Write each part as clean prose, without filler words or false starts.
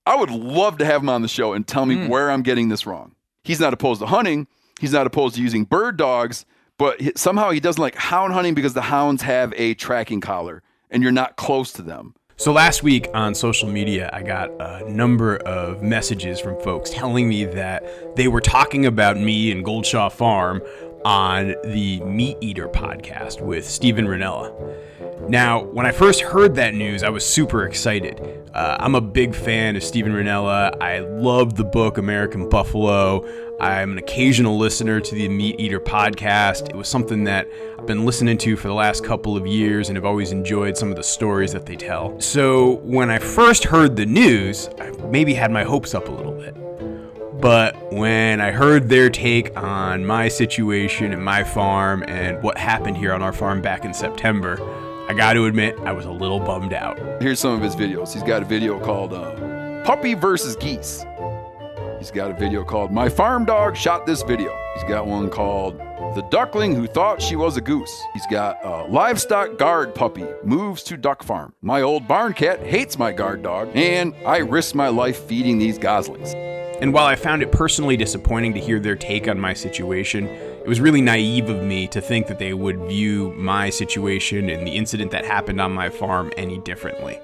I would love to have him on the show and tell me where I'm getting this wrong. He's not opposed to hunting. He's not opposed to using bird dogs, but somehow he doesn't like hound hunting because the hounds have a tracking collar and you're not close to them. So last week on social media, I got a number of messages from folks telling me that they were talking about me and Goldshaw Farm on the MeatEater podcast with Steven Rinella. Now, when I first heard that news, I was super excited. I'm a big fan of Steven Rinella. I love the book American Buffalo. I'm an occasional listener to the MeatEater podcast. It was something that I've been listening to for the last couple of years and have always enjoyed some of the stories that they tell. So when I first heard the news, I maybe had my hopes up a little bit. But when I heard their take on my situation and my farm and what happened here on our farm back in September, I got to admit, I was a little bummed out. Here's some of his videos. He's got a video called Puppy versus Geese. He's got a video called My Farm Dog Shot This Video. He's got one called The Duckling Who Thought She Was a Goose. He's got Livestock Guard Puppy Moves to Duck Farm. My Old Barn Cat Hates My Guard Dog. And I Risked My Life Feeding These Goslings. And while I found it personally disappointing to hear their take on my situation, it was really naive of me to think that they would view my situation and the incident that happened on my farm any differently.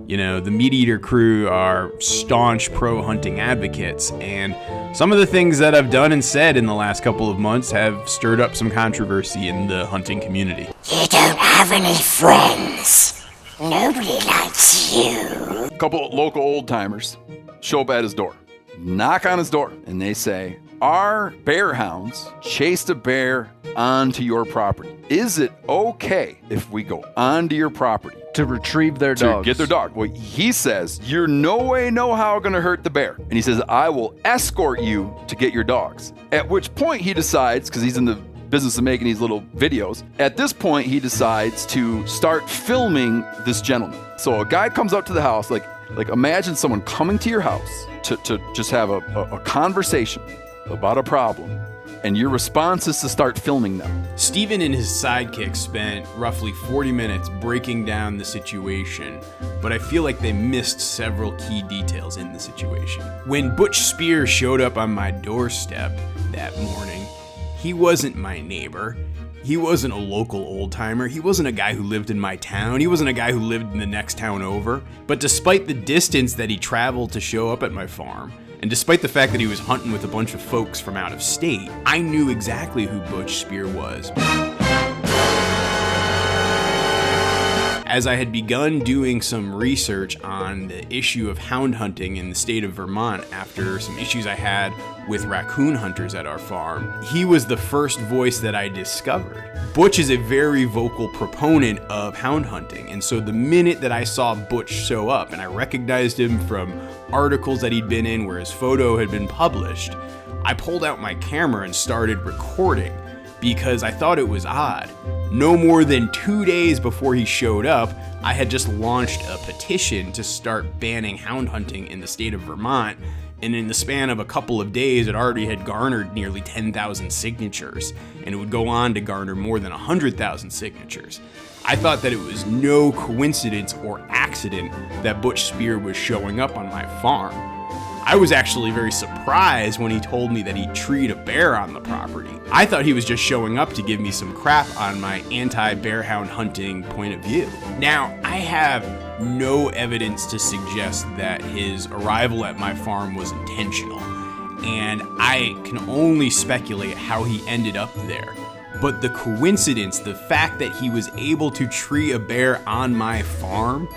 You know, the MeatEater crew are staunch pro-hunting advocates, and some of the things that I've done and said in the last couple of months have stirred up some controversy in the hunting community. You don't have any friends. Nobody likes you. A couple of local old-timers show up at his door. Knock on his door, and they say, our bear hounds chased a bear onto your property. Is it okay if we go onto your property to retrieve their dogs? To get their dog. Well, he says, you're no way, no how going to hurt the bear. And he says, I will escort you to get your dogs. At which point he decides, because he's in the business of making these little videos, at this point he decides to start filming this gentleman. So a guy comes up to the house, like imagine someone coming to your house to just have a conversation about a problem, and your response is to start filming them. Steven and his sidekick spent roughly 40 minutes breaking down the situation, but I feel like they missed several key details in the situation. When Butch Spear showed up on my doorstep that morning, he wasn't my neighbor. He wasn't a local old-timer. He wasn't a guy who lived in my town. He wasn't a guy who lived in the next town over. But despite the distance that he traveled to show up at my farm, and despite the fact that he was hunting with a bunch of folks from out of state, I knew exactly who Butch Spear was. As I had begun doing some research on the issue of hound hunting in the state of Vermont after some issues I had with raccoon hunters at our farm, he was the first voice that I discovered. Butch is a very vocal proponent of hound hunting, and so the minute that I saw Butch show up, and I recognized him from articles that he'd been in where his photo had been published, I pulled out my camera and started recording because I thought it was odd. No more than 2 days before he showed up, I had just launched a petition to start banning hound hunting in the state of Vermont, and in the span of a couple of days, it already had garnered nearly 10,000 signatures, and it would go on to garner more than 100,000 signatures. I thought that it was no coincidence or accident that Butch Spear was showing up on my farm. I was actually very surprised when he told me that he treed a bear on the property. I thought he was just showing up to give me some crap on my anti-bear hound hunting point of view. Now, I have no evidence to suggest that his arrival at my farm was intentional, and I can only speculate how he ended up there. But the coincidence, the fact that he was able to tree a bear on my farm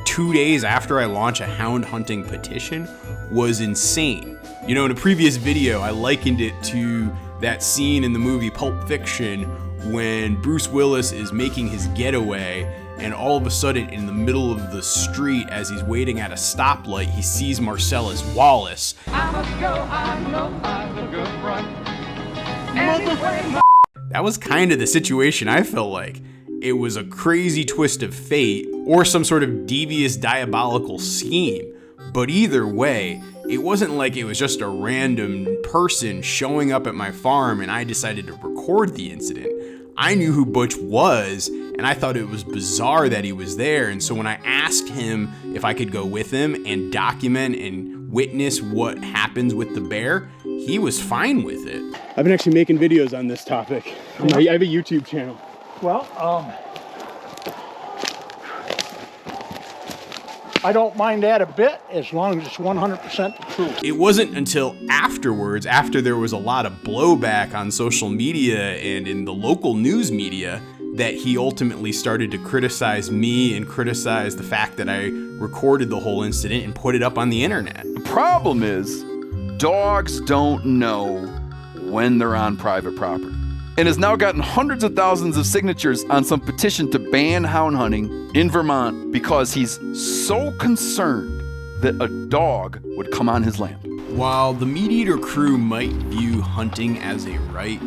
2 days after I launch a hound hunting petition was insane. You know, in a previous video, I likened it to that scene in the movie Pulp Fiction when Bruce Willis is making his getaway, and all of a sudden in the middle of the street as he's waiting at a stoplight, he sees Marcellus Wallace. I must go, I know I will go run. That was kind of the situation I felt like. It was a crazy twist of fate or some sort of devious diabolical scheme. But either way, it wasn't like it was just a random person showing up at my farm and I decided to record the incident. I knew who Butch was, And I thought it was bizarre that he was there. And so when I asked him if I could go with him and document and witness what happens with the bear, he was fine with it. I've been actually making videos on this topic. I have a YouTube channel. Well, I don't mind that a bit as long as it's 100% true. It wasn't until afterwards, after there was a lot of blowback on social media and in the local news media, that he ultimately started to criticize me and criticize the fact that I recorded the whole incident and put it up on the internet. The problem is, dogs don't know when they're on private property, and has now gotten hundreds of thousands of signatures on some petition to ban hound hunting in Vermont because he's so concerned that a dog would come on his land. While the MeatEater crew might view hunting as a right,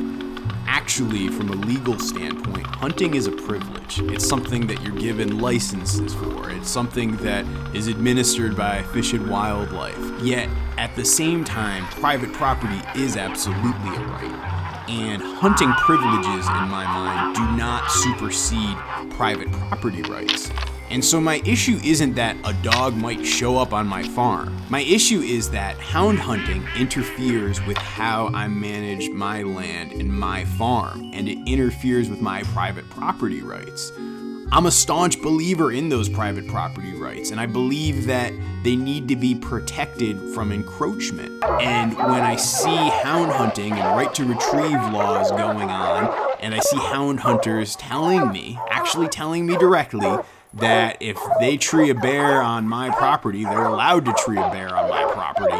actually, from a legal standpoint, hunting is a privilege. It's something that you're given licenses for. It's something that is administered by Fish and Wildlife. Yet, at the same time, private property is absolutely a right. And hunting privileges, in my mind, do not supersede private property rights. And so my issue isn't that a dog might show up on my farm. My issue is that hound hunting interferes with how I manage my land and my farm, and it interferes with my private property rights. I'm a staunch believer in those private property rights, and I believe that they need to be protected from encroachment. And when I see hound hunting and right to retrieve laws going on, and I see hound hunters actually telling me directly, that if they tree a bear on my property, they're allowed to tree a bear on my property,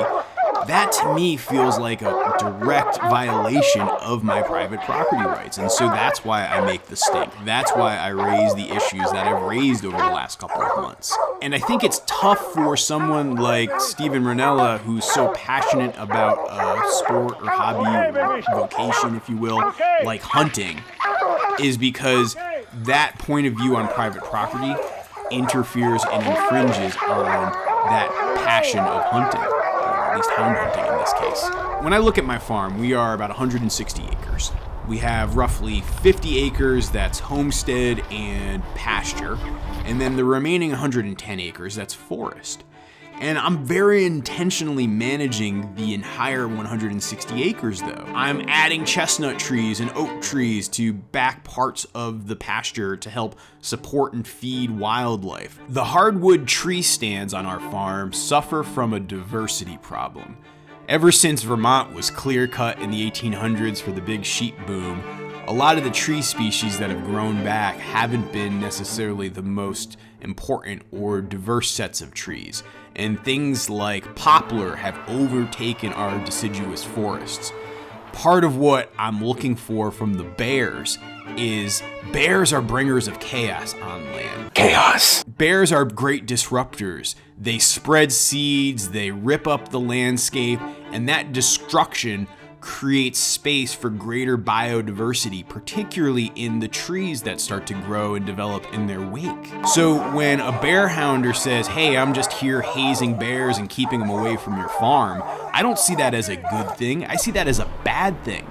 that to me feels like a direct violation of my private property rights. And so that's why I make the stink. That's why I raise the issues that I've raised over the last couple of months. And I think it's tough for someone like Steven Ranella, who's so passionate about a sport or hobby or vocation, if you will, like hunting, is because that point of view on private property interferes and infringes on that passion of hunting, or at least hound hunting in this case. When I look at my farm, we are about 160 acres. We have roughly 50 acres that's homestead and pasture, and then the remaining 110 acres that's forest. And I'm very intentionally managing the entire 160 acres though. I'm adding chestnut trees and oak trees to back parts of the pasture to help support and feed wildlife. The hardwood tree stands on our farm suffer from a diversity problem. Ever since Vermont was clear-cut in the 1800s for the big sheep boom, a lot of the tree species that have grown back haven't been necessarily the most important or diverse sets of trees. And things like poplar have overtaken our deciduous forests. Part of what I'm looking for from the bears is bears are bringers of chaos on land. Chaos. Bears are great disruptors. They spread seeds, they rip up the landscape, and that destruction creates space for greater biodiversity, particularly in the trees that start to grow and develop in their wake. So when a bear hounder says, hey, I'm just here hazing bears and keeping them away from your farm, I don't see that as a good thing. I see that as a bad thing.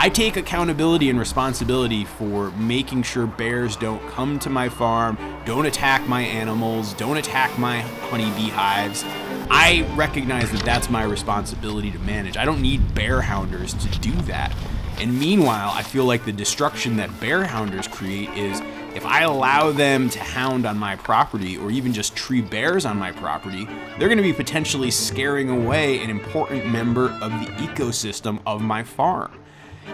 I take accountability and responsibility for making sure bears don't come to my farm, don't attack my animals, don't attack my honeybee hives. I recognize that that's my responsibility to manage. I don't need bear hounders to do that. And meanwhile, I feel like the destruction that bear hounders create is if I allow them to hound on my property or even just tree bears on my property, they're going to be potentially scaring away an important member of the ecosystem of my farm.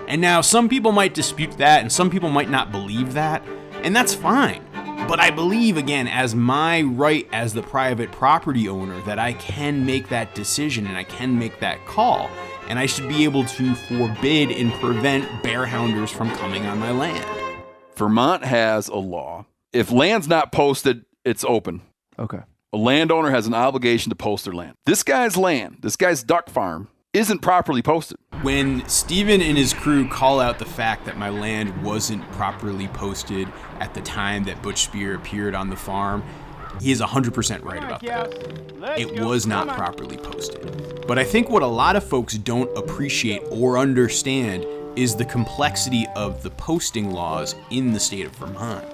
And now some people might dispute that and some people might not believe that, and that's fine. But I believe, again, as my right as the private property owner, that I can make that decision and I can make that call. And I should be able to forbid and prevent bear hounders from coming on my land. Vermont has a law. If land's not posted, it's open. Okay. A landowner has an obligation to post their land. This guy's land, this guy's duck farm, isn't properly posted. When Steven and his crew call out the fact that my land wasn't properly posted at the time that Butch Spear appeared on the farm, he is 100% right about that. It was not properly posted. But I think what a lot of folks don't appreciate or understand is the complexity of the posting laws in the state of Vermont.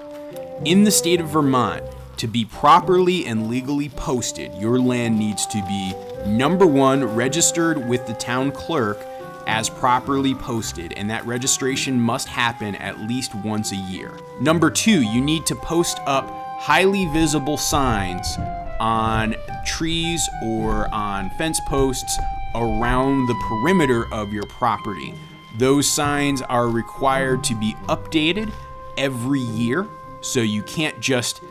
In the state of Vermont, to be properly and legally posted, your land needs to be, number one, registered with the town clerk as properly posted, and that registration must happen at least once a year. Number two, you need to post up highly visible signs on trees or on fence posts around the perimeter of your property. Those signs are required to be updated every year, so you can't just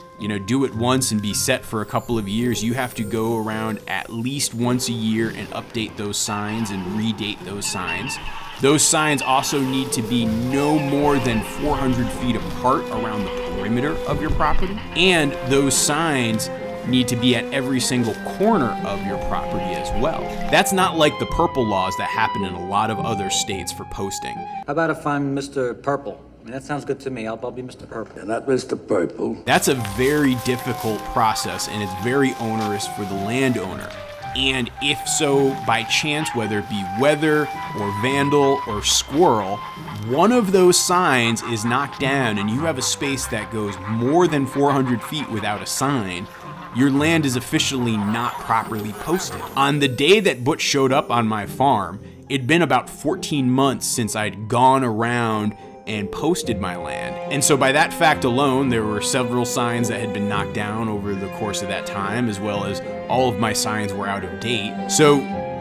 do it once and be set for a couple of years. You have to go around at least once a year and update those signs and redate those signs. Those signs also need to be no more than 400 feet apart around the perimeter of your property. And those signs need to be at every single corner of your property as well. That's not like the purple laws that happen in a lot of other states for posting. How about if I'm Mr. Purple? I mean, that sounds good to me. I'll be Mr. Purple. You're not Mr. Purple. That's a very difficult process, and it's very onerous for the landowner. And if so, by chance, whether it be weather or vandal or squirrel, one of those signs is knocked down and you have a space that goes more than 400 feet without a sign, your land is officially not properly posted. On the day that Butch showed up on my farm, it'd been about 14 months since I'd gone around and posted my land. And so by that fact alone, there were several signs that had been knocked down over the course of that time, as well as all of my signs were out of date. So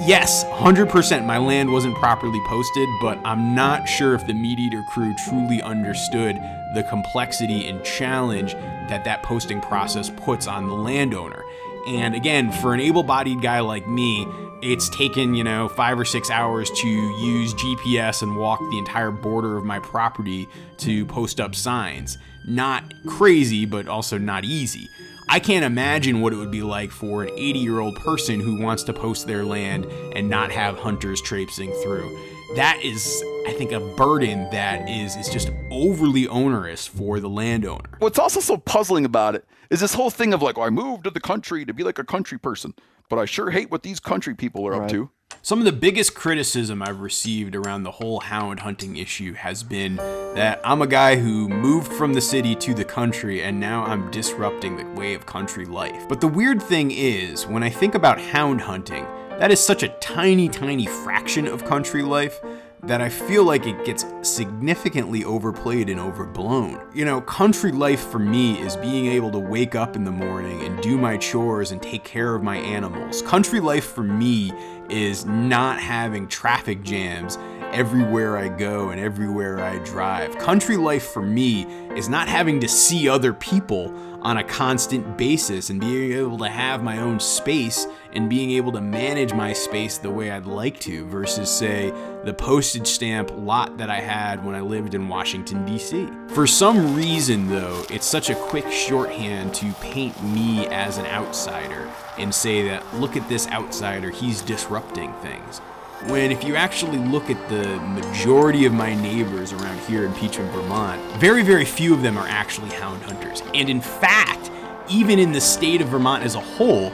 yes, 100% my land wasn't properly posted, but I'm not sure if the MeatEater crew truly understood the complexity and challenge that posting process puts on the landowner. And again, for an able-bodied guy like me, it's taken, 5 or 6 hours to use GPS and walk the entire border of my property to post up signs. Not crazy, but also not easy. I can't imagine what it would be like for an 80-year-old person who wants to post their land and not have hunters traipsing through. That is, I think, a burden that is just overly onerous for the landowner. What's also so puzzling about it is this whole thing of like, I moved to the country to be like a country person, but I sure hate what these country people are up to. Some of the biggest criticism I've received around the whole hound hunting issue has been that I'm a guy who moved from the city to the country and now I'm disrupting the way of country life. But the weird thing is, when I think about hound hunting, that is such a tiny, tiny fraction of country life that I feel like it gets significantly overplayed and overblown. Country life for me is being able to wake up in the morning and do my chores and take care of my animals. Country life for me is not having traffic jams everywhere I go and everywhere I drive. Country life for me is not having to see other people on a constant basis and being able to have my own space and being able to manage my space the way I'd like to versus, say, the postage stamp lot that I had when I lived in Washington, D.C. For some reason, though, it's such a quick shorthand to paint me as an outsider and say that, look at this outsider, he's disrupting things. When if you actually look at the majority of my neighbors around here in Peacham, Vermont, very, very few of them are actually hound hunters. And in fact, even in the state of Vermont as a whole,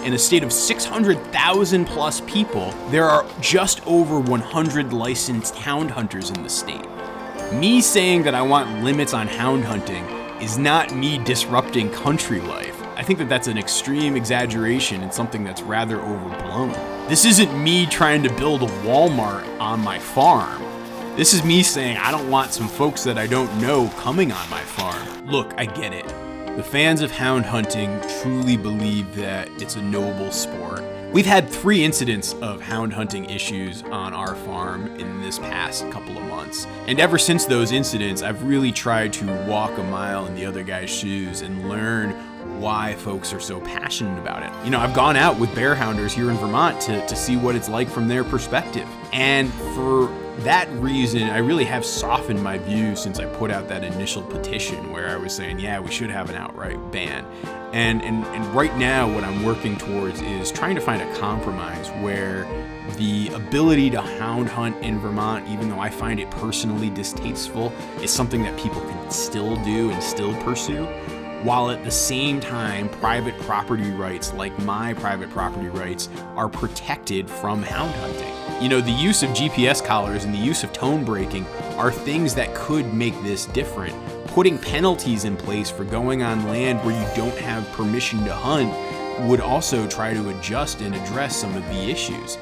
in a state of 600,000 plus people, there are just over 100 licensed hound hunters in the state. Me saying that I want limits on hound hunting is not me disrupting country life. I think that that's an extreme exaggeration and something that's rather overblown. This isn't me trying to build a Walmart on my farm. This is me saying I don't want some folks that I don't know coming on my farm. Look, I get it. The fans of hound hunting truly believe that it's a noble sport. We've had 3 incidents of hound hunting issues on our farm in this past couple of months. And ever since those incidents, I've really tried to walk a mile in the other guy's shoes and learn why folks are so passionate about it. I've gone out with bear hounders here in Vermont to see what it's like from their perspective. And for that reason, I really have softened my view since I put out that initial petition where I was saying, yeah, we should have an outright ban. And right now, what I'm working towards is trying to find a compromise where the ability to hound hunt in Vermont, even though I find it personally distasteful, is something that people can still do and still pursue, while at the same time, private property rights, like my private property rights, are protected from hound hunting. The use of GPS collars and the use of tone breaking are things that could make this different. putting penalties in place for going on land where you don't have permission to hunt would also try to adjust and address some of the issues.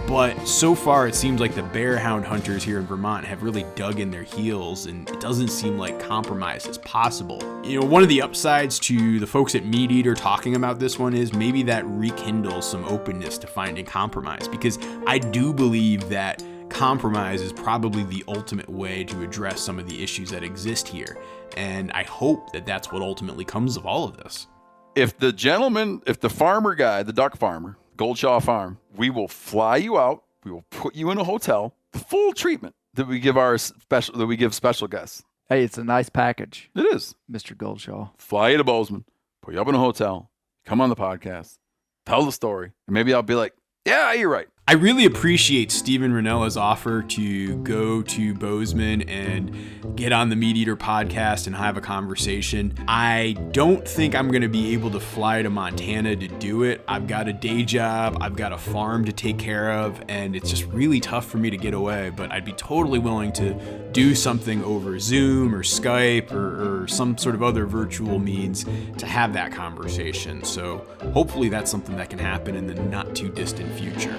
But so far, it seems like the bear hound hunters here in Vermont have really dug in their heels, and it doesn't seem like compromise is possible. You know, one of the upsides to the folks at MeatEater talking about this one is maybe that rekindles some openness to finding compromise, because I do believe that compromise is probably the ultimate way to address some of the issues that exist here. And I hope that that's what ultimately comes of all of this. If the farmer guy, the duck farmer, Goldshaw Farm, we will fly you out. We will put you in a hotel. The full treatment that we give special guests. Hey, it's a nice package. It is, Mr. Goldshaw. Fly you to Bozeman, put you up in a hotel, come on the podcast, tell the story, and maybe I'll be like, yeah, you're right. I really appreciate Stephen Ranella's offer to go to Bozeman and get on the MeatEater podcast and have a conversation. I don't think I'm going to be able to fly to Montana to do it. I've got a day job, I've got a farm to take care of, and it's just really tough for me to get away, but I'd be totally willing to do something over Zoom or Skype or some sort of other virtual means to have that conversation. So hopefully that's something that can happen in the not too distant future.